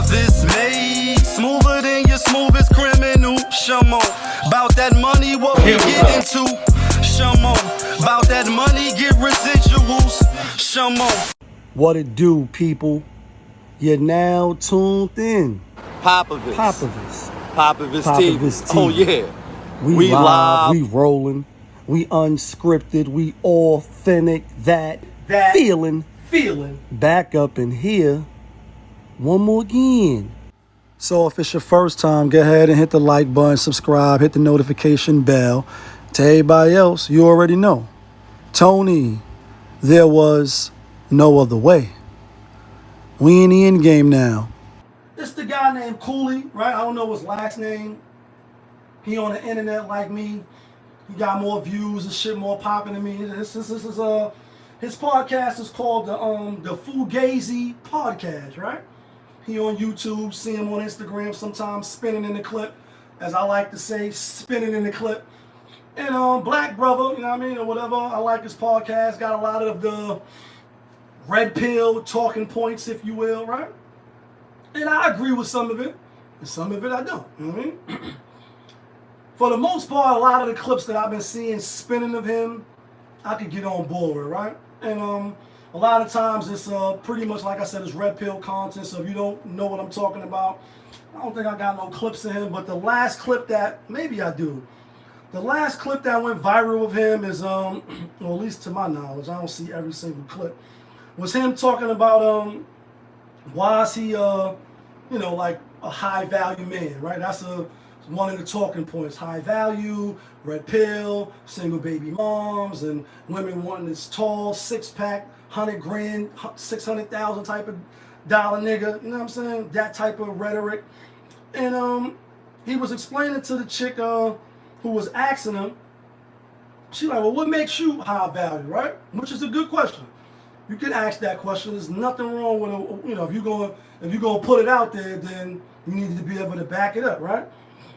this made smoother than your smoothest criminal. Shamo, about that money, what we get into. Shamo, about that money, get residuals. Shamo. What it do, people? You're now tuned in. Popovich. Popovich TV. TV. Oh yeah. We live, we rolling, we unscripted, we authentic, that feeling back up in here one more again. So if it's your first time, go ahead and hit the like button, subscribe, hit the notification bell. To everybody else, you already know. Tony, there was no other way. We in the end game now. It's the guy named CooleY, right? I don't know his last name. He on the internet like me. He got more views and shit, more popping than me. His podcast is called the Fugazee podcast, right? He on YouTube, see him on Instagram sometimes spinning in the clip, as I like to say, spinning in the clip. And black brother, you know what I mean, or whatever. I like his podcast. Got a lot of the red pill talking points, if you will, right? And I agree with some of it, and some of it I don't. You know what I mean? For the most part, a lot of the clips that I've been seeing spinning of him, I could get on board with, right? And a lot of times it's pretty much, like I said, it's red pill content. So if you don't know what I'm talking about, I don't think I got no clips of him. But the last clip that, maybe I do. The last clip that went viral of him is, well, at least to my knowledge, I don't see every single clip, was him talking about why is he, like a high value man, right? That's one of the talking points. High value, red pill, single baby moms, and women wanting this tall, six-pack, 100 grand, 600,000 type of dollar nigga. You know what I'm saying? That type of rhetoric. And he was explaining to the chick who was asking him, she like, well, what makes you high value, right? Which is a good question. You can ask that question. There's nothing wrong with if you're gonna put it out there, then you need to be able to back it up, right?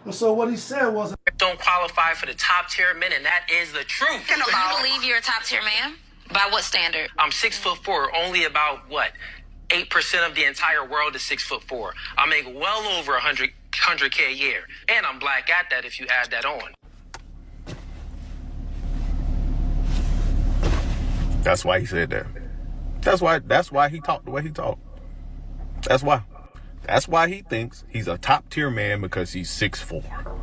And so what he said was, don't qualify for the top tier men, and that is the truth. Do you believe you're a top tier man? By what standard? I'm 6'4". Only about 8% of the entire world is 6'4". I make well over 100K a year, and I'm black at that. If you add that on. That's why he said that. That's why he talked the way he talked. That's why he thinks he's a top tier man, because he's 6'4"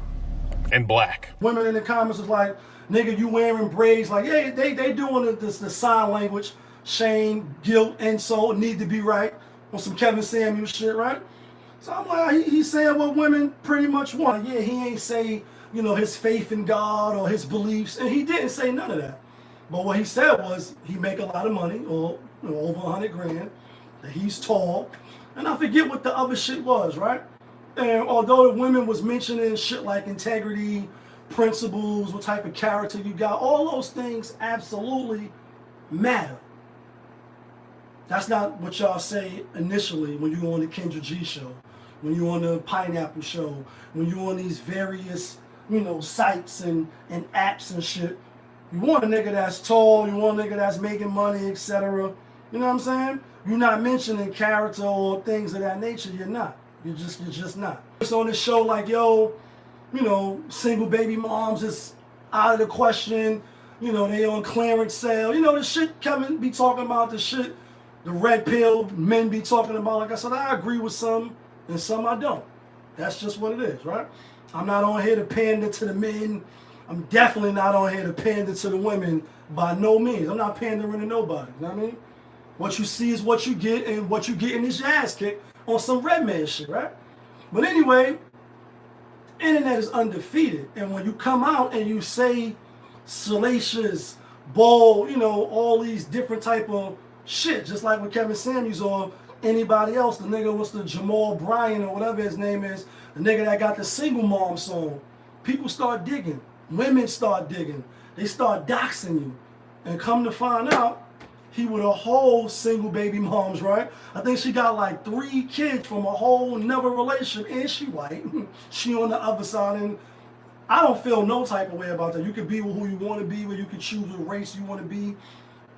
and black. Women in the comments was like, nigga, you wearing braids. Like, yeah, they doing the sign language, shame, guilt, insult, need to be right on some Kevin Samuels shit, right? So I'm like, he's saying what women pretty much want. Yeah, he ain't say, his faith in God or his beliefs, and he didn't say none of that. But what he said was he make a lot of money, or over 100 grand, that he's tall, and I forget what the other shit was, right? And although the women was mentioning shit like integrity, principles, what type of character you got, all those things absolutely matter. That's not what y'all say initially when you on the Kendra G show, when you on the Pineapple show, when you on these various, sites and apps and shit. You want a nigga that's tall, you want a nigga that's making money, etc. You know what I'm saying? You're not mentioning character or things of that nature. You're not. You're just not. It's on this show like, yo, single baby moms is out of the question. They on clearance sale. The shit Kevin be talking about, the shit the red pill men be talking about. Like I said, I agree with some and some I don't. That's just what it is, right? I'm not on here to pander to the men. I'm definitely not on here to pander to the women by no means. I'm not pandering to nobody, you know what I mean? What you see is what you get, and what you get in this your ass kick on some red man shit, right? But anyway, internet is undefeated. And when you come out and you say salacious, bold, all these different type of shit, just like with Kevin Samuels or anybody else, the nigga was the Jamal Bryan or whatever his name is, the nigga that got the single mom song, people start digging. Women start digging. They start doxing you. And come to find out, he with a whole single baby moms, right? I think she got like 3 kids from a whole another relationship, and she white. She on the other side, and I don't feel no type of way about that. You can be who you want to be, where you can choose what race you want to be.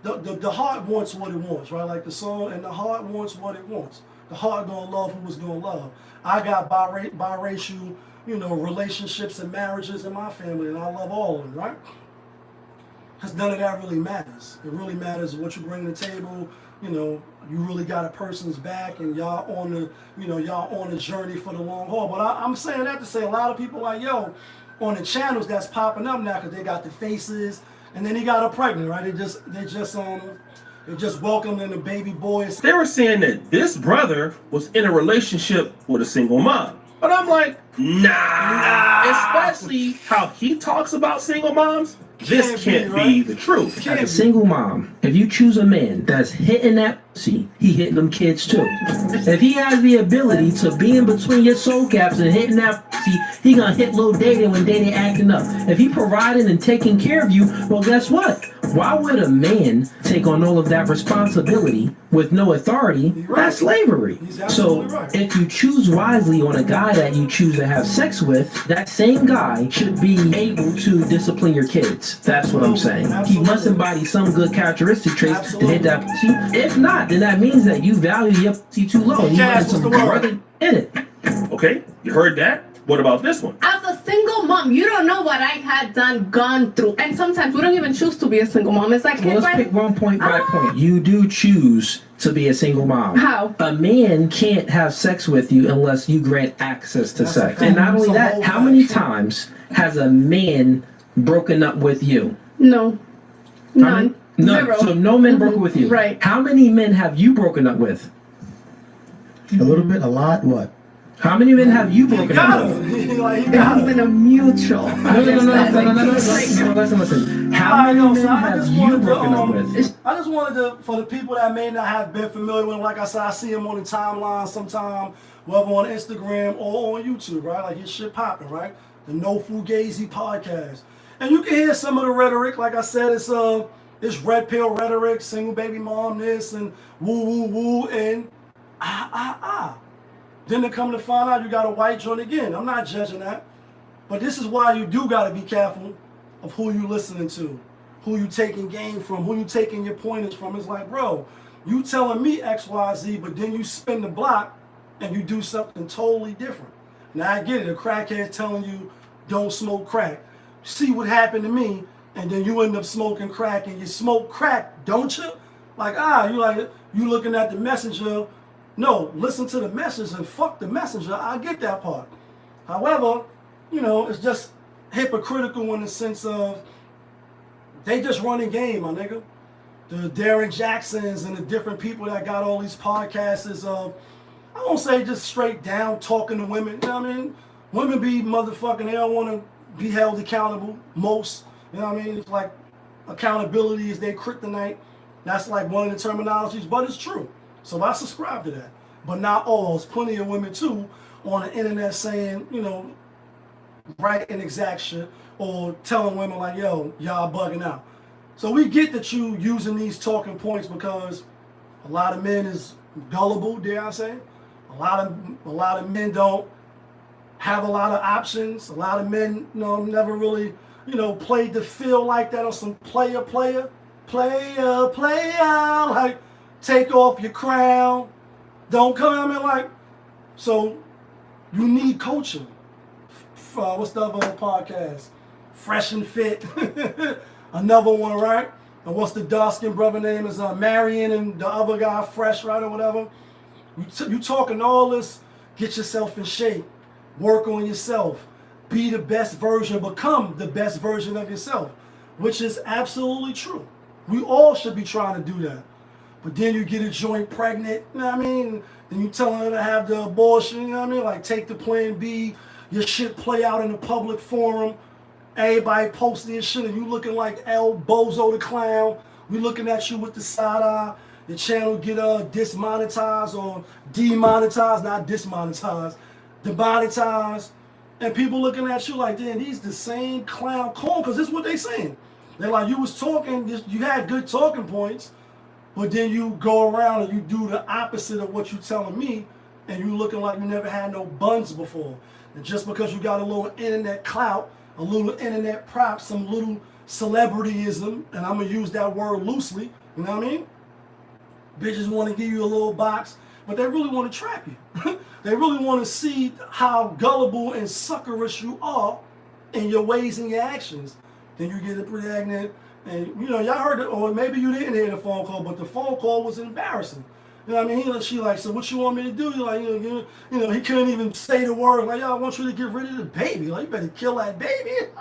The heart wants what it wants, right? Like the song, and the heart wants what it wants. The heart gonna love who it's gonna love. I got biracial, relationships and marriages in my family, and I love all of them, right? Because none of that really matters. It really matters what you bring to the table. You really got a person's back, and y'all on the journey for the long haul. But I'm saying that to say a lot of people like, yo, on the channels that's popping up now because they got the faces, and then he got her pregnant, right? They just welcomed in the baby boys. They were saying that this brother was in a relationship with a single mom. But I'm like, nah. Especially how he talks about single moms. This can't be the truth. As a single mom, if you choose a man that's hitting that pussy, he hitting them kids too. If he has the ability to be in between your soul caps and hitting that pussy, he gonna hit little Daddy when Daddy acting up. If he providing and taking care of you, well, guess what? Why would a man take on all of that responsibility with no authority? That's slavery. So if you choose wisely on a guy that you choose to have sex with, that same guy should be able to discipline your kids. That's what I'm saying. He must embody some good characteristic traits to hit that pussy. If not, then that means that you value your pussy too low. You want some brother in it. Okay, you heard that? What about this one? As a single mom, you don't know what I had gone through. And sometimes we don't even choose to be a single mom. It's like, well, let's pick one point by point. You do choose to be a single mom. How? A man can't have sex with you unless you grant access to sex. And not only that, how many times has a man broken up with you? No. None. No. Zero. So no men broke with you. Right. How many men have you broken up with? A little bit, a lot, what? How many men have you broken up with? It's been a mutual. No. Listen. How many men have you broken up with? I just wanted to, for the people that may not have been familiar with him, like I said, I see him on the timeline sometime, whether on Instagram or on YouTube, right? Like his shit popping, right? The No Fugazee podcast. And you can hear some of the rhetoric, like I said, it's red pill rhetoric, single baby mom this and woo, and Then to come to find out you got a white joint again. I'm not judging that. But this is why you do got to be careful of who you listening to, who you taking game from, who you taking your pointers from. It's like, bro, you telling me X, Y, Z, but then you spin the block and you do something totally different. Now I get it. A crackhead telling you don't smoke crack. See what happened to me, and then you end up smoking crack, and you smoke crack, don't you? Like, you looking at the messenger. No, listen to the message and fuck the messenger. I get that part. However, it's just hypocritical in the sense of they just running game, my nigga. The Derrick Jacksons and the different people that got all these podcasts is I won't say just straight down talking to women. You know what I mean? Women be motherfucking, they don't want to be held accountable. Most, you know what I mean? It's like accountability is their kryptonite. That's like one of the terminologies, but it's true. So I subscribe to that. But not all. There's plenty of women too on the internet saying, right and exact shit or telling women like, yo, y'all bugging out. So we get that you using these talking points because a lot of men is gullible, dare I say. A lot of men don't have a lot of options. A lot of men, never really, played the field like that on some player, like take off your crown. Don't come in like, so you need coaching. What's the other podcast? Fresh and Fit. Another one, right? And what's the dark-skinned brother name is Marion and the other guy, Fresh, right, or whatever. You talking all this, get yourself in shape. Work on yourself. Be the best version, become the best version of yourself. Which is absolutely true. We all should be trying to do that. But then you get a joint pregnant, you know what I mean? Then you telling her to have the abortion, you know what I mean? Like take the plan B, your shit play out in a public forum. Everybody posting your shit and you looking like El Bozo the Clown. We looking at you with the side eye. The channel get dismonetized or demonetized, not dismonetized, demonetized. And people looking at you like, damn, these the same clown clone, because this is what they saying. They're like, you was talking, you had good talking points, but then you go around and you do the opposite of what you telling me, and you looking like you never had no buns before. And just because you got a little internet clout, a little internet props, some little celebrityism, and I'm going to use that word loosely, you know what I mean? Bitches want to give you a little box but they really want to trap you. They really want to see how gullible and suckerish you are in your ways and your actions. Then you get pregnant, and you know, y'all heard it, or maybe you didn't hear the phone call, but the phone call was embarrassing. You know what I mean? She like, so what you want me to do? You like, you know, he couldn't even say the word. Like, y'all want you to get rid of the baby. Like, you better kill that baby.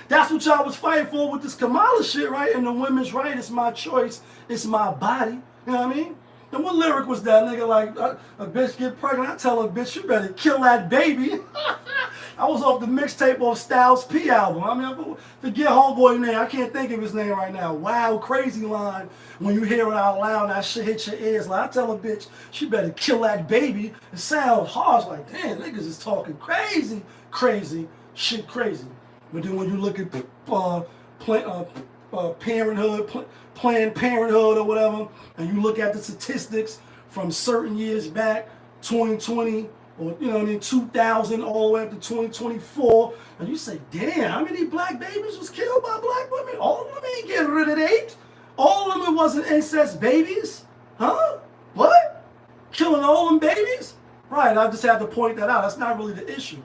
That's what y'all was fighting for with this Kamala shit, right? And the women's right, it's my choice, it's my body. You know what I mean? And what lyric was that, nigga? Like, a bitch get pregnant, I tell a bitch, you better kill that baby. I was off the mixtape of Styles P album. I mean, forget homeboy name. I can't think of his name right now. Wow, crazy line. When you hear it out loud, that shit hit your ears. Like, I tell a bitch, she better kill that baby. It sounds harsh. Like, damn, niggas is talking crazy, shit crazy. But then when you look at Parenthood, Planned Parenthood or whatever, and you look at the statistics from certain years back, 2020, or, you know what I mean, 2000 all the way up to 2024, and you say, damn, how many black babies was killed by black women? All of them ain't getting rid of that. All of them wasn't incest babies. Huh? What? Killing all them babies? Right, I just had to point that out. That's not really the issue.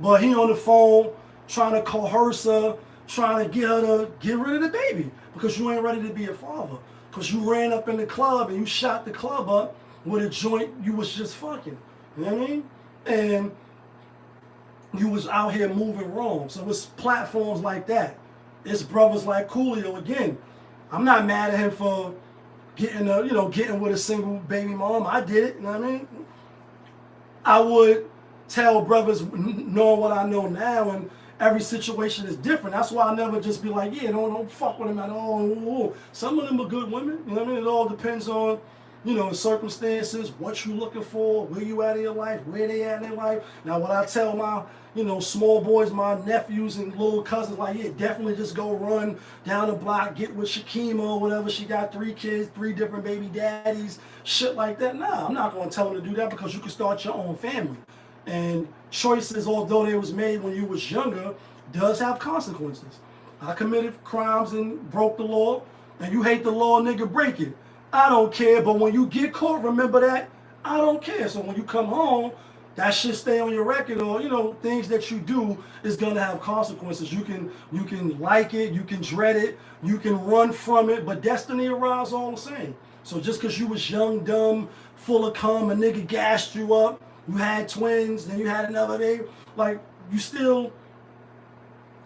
But he on the phone trying to coerce her, trying to get her to get rid of the baby because you ain't ready to be a father. Because you ran up in the club and you shot the club up with a joint you was just fucking. You know what I mean? And you was out here moving wrong. So it's platforms like that. It's brothers like Coolio again. I'm not mad at him for getting with a single baby mom. I did it, you know what I mean? I would tell brothers knowing what I know now, and every situation is different. That's why I never just be like, yeah, don't fuck with them at all. Some of them are good women, you know what I mean? It all depends on, you know, circumstances, what you looking for, where you at in your life, where they at in their life. Now, what I tell my, you know, small boys, my nephews and little cousins, like, yeah, definitely just go run down the block, get with Shakima or whatever. She got 3 kids, 3 different baby daddies, shit like that. Nah, I'm not going to tell them to do that because you can start your own family. And choices, although they was made when you was younger, does have consequences. I committed crimes and broke the law, and you hate the law, nigga, break it. I don't care, but when you get caught, remember that? I don't care. So when you come home, that shit stay on your record, or, you know, things that you do is gonna have consequences. You can like it, you can dread it, you can run from it, but destiny arrives all the same. So just because you was young, dumb, full of cum, a nigga gassed you up, you had twins, then you had another baby, like, you still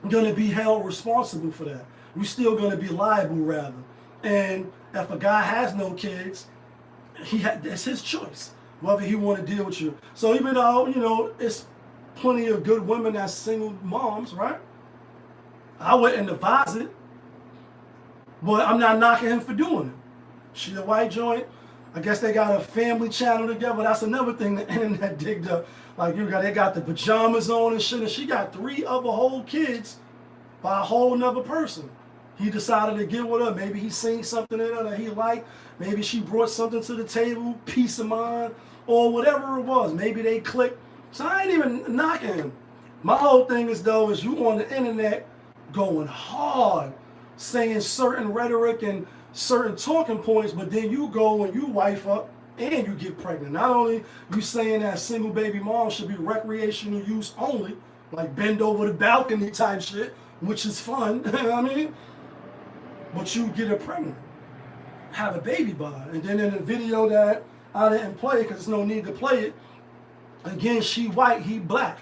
gonna be held responsible for that. You still gonna be liable, rather. And if a guy has no kids, that's his choice, whether he want to deal with you. So even though, you know, it's plenty of good women that's single moms, right? I wouldn't advise it, but I'm not knocking him for doing it. She a white joint. I guess they got a family channel together. That's another thing the internet digged up. Like, they got the pajamas on and shit, and she got 3 other whole kids by a whole nother person. He decided to get with her. Maybe he seen something in her that he liked. Maybe she brought something to the table, peace of mind, or whatever it was. Maybe they clicked. So I ain't even knocking him. My whole thing is, though, is you on the internet going hard, saying certain rhetoric and certain talking points, but then you go and you wife up and you get pregnant. Not only you saying that single baby mom should be recreational use only, like bend over the balcony type shit, which is fun, you know what I mean? But you get her pregnant, have a baby by her. And then in the video that I didn't play, because there's no need to play it, again, she white, he black.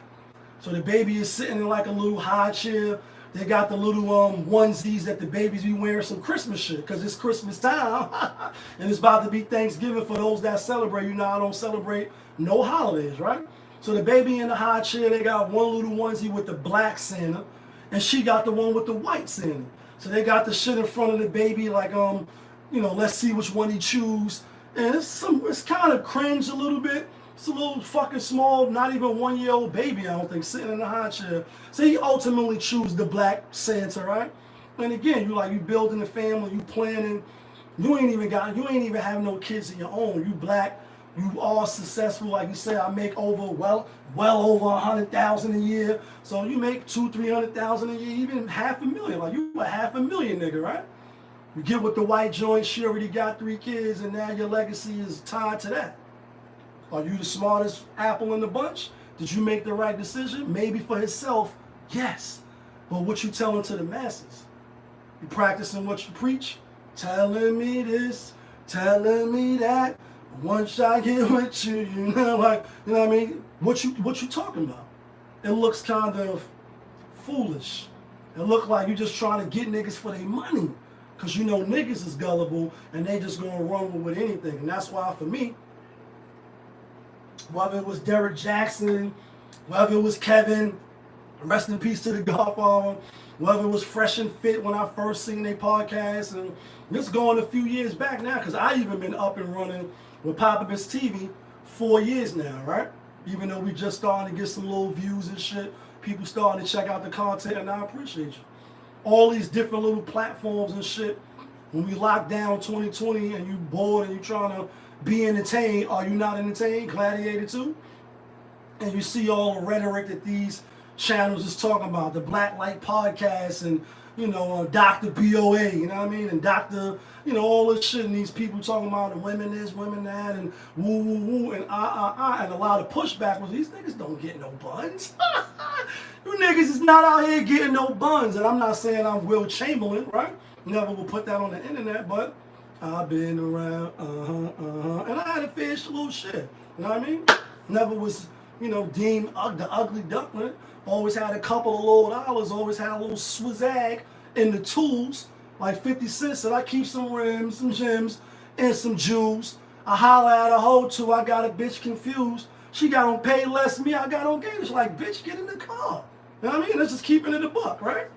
So the baby is sitting in like a little high chair. They got the little onesies that the babies be wearing, some Christmas shit, because it's Christmas time. And it's about to be Thanksgiving for those that celebrate. You know, I don't celebrate no holidays, right? So the baby in the high chair, they got one little onesie with the black Santa, and she got the one with the white Santa. So they got the shit in front of the baby, like, you know, let's see which one he choose. And it's kind of cringe a little bit. It's a little fucking small, not even 1-year-old baby, I don't think, sitting in the high chair. So he ultimately choose the black Santa, right? And again, you building a family, you planning. You ain't even have no kids of your own. You black, you all successful, like you said. I make well over 100,000 a year. So you make 200,000-300,000 a year, even $500,000. Like, you a $500,000 nigga, right? You get with the white joint, she already got 3 kids, and now your legacy is tied to that. Are you the smartest apple in the bunch? Did you make the right decision? Maybe for himself, yes. But what you telling to the masses? You practicing what you preach? Telling me this, telling me that. Once I get with you, you know what I mean? What you talking about? It looks kind of foolish. It look like you just trying to get niggas for their money. Because you know niggas is gullible and they just gonna run with anything. And that's why for me, whether it was Derek Jackson, whether it was Kevin, rest in peace to the Godfather, whether it was Fresh and Fit when I first seen their podcast, and this going a few years back now, because I even been up and running with Pop-Up-It's TV 4 years now, right? Even though we just starting to get some little views and shit, people starting to check out the content, and I appreciate you. All these different little platforms and shit. When we lock down 2020 and you bored and you trying to be entertained, are you not entertained? Gladiator 2? And you see all the rhetoric that these channels is talking about, the Black Light Podcast and, you know, Dr. BOA, you know what I mean? And Dr., you know, all this shit, and these people talking about the women this, women that, and woo, woo, woo, and and a lot of pushback was these niggas don't get no buns. You niggas is not out here getting no buns, and I'm not saying I'm Will Chamberlain, right? Never will put that on the internet, but I've been around, and I had a fish little shit, you know what I mean? Never was, you know, deemed the ugly duckling. Always had a couple of little dollars, always had a little swizzag in the tools, like 50 cents, said I keep some rims, some gems, and some jewels. I holler at a hoe too, I got a bitch confused. She got on pay less than me, I got on gators. Like, bitch, get in the car. You know what I mean? That's just keeping it a buck, right?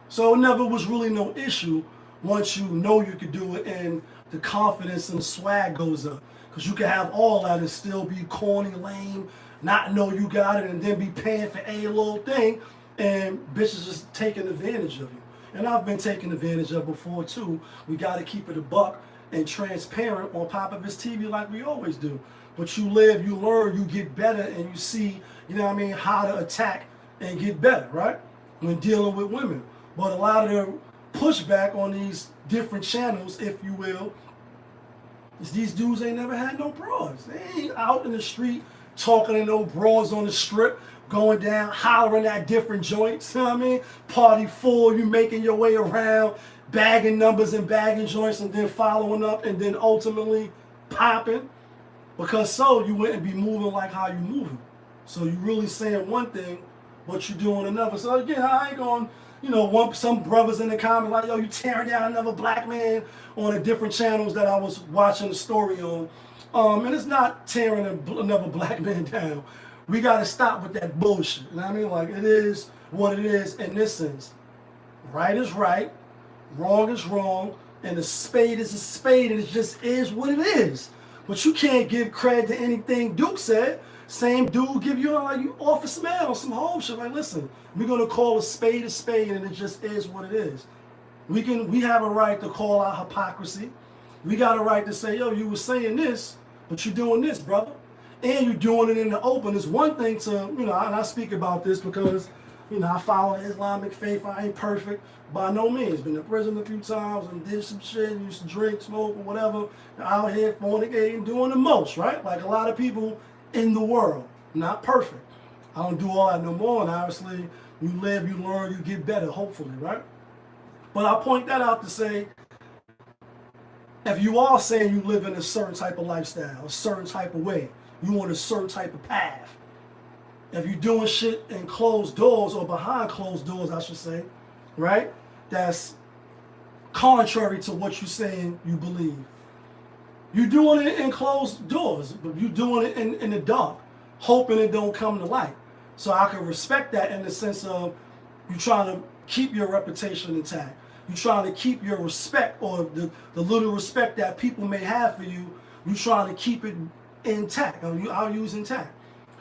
So it never was really no issue once you know you could do it and the confidence and swag goes up. Because you can have all that and still be corny, lame, not know you got it, and then be paying for a little thing, and bitches just taking advantage of you. And I've been taken advantage of before too. We got to keep it a buck and transparent on Pop-Up-It's TV like we always do. But you live, you learn, you get better, and you see, you know what I mean, how to attack and get better, right? When dealing with women. But a lot of the pushback on these different channels, if you will, is these dudes ain't never had no bras. They ain't out in the street talking to no bras on the strip, going down, hollering at different joints, you know what I mean? Party full, you making your way around, bagging numbers and bagging joints, and then following up, and then ultimately popping. Because so you wouldn't be moving like how you moving. So you really saying one thing, but you doing another. So again, I ain't going, you know, some brothers in the comments like, yo, you tearing down another black man on the different channels that I was watching the story on. And it's not tearing another black man down. We got to stop with that bullshit. You know what I mean? Like, it is what it is in this sense. Right is right, wrong is wrong, and a spade is a spade, and it just is what it is. But you can't give credit to anything Duke said. Same dude give you, like, you offer some ad on some whole shit. Like, listen, we're going to call a spade, and it just is what it is. We have a right to call out hypocrisy. We got a right to say, yo, you were saying this, but you're doing this, brother. And you're doing it in the open. It's one thing to, you know, and I speak about this because, you know, I follow Islamic faith. I ain't perfect by no means. Been in prison a few times and did some shit, used to drink, smoke, or whatever. Out here fornicating, doing the most, right? Like a lot of people in the world. Not perfect. I don't do all that no more. And obviously, you live, you learn, you get better, hopefully, right? But I point that out to say, if you are saying you live in a certain type of lifestyle, a certain type of way, you on a certain type of path. If you're doing shit in closed doors, or behind closed doors, I should say, right? That's contrary to what you're saying you believe. You're doing it in closed doors, but you're doing it in the dark, hoping it don't come to light. So I can respect that in the sense of you trying to keep your reputation intact. You're trying to keep your respect, or the little respect that people may have for you, you're trying to keep it intact. I'll use intact.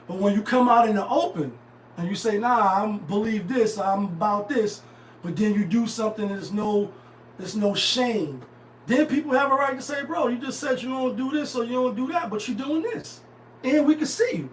But when you come out in the open and you say, nah, I believe this, I'm about this, but then you do something and there's no shame, then people have a right to say, bro, you just said you don't do this or you don't do that, but you're doing this. And we can see you.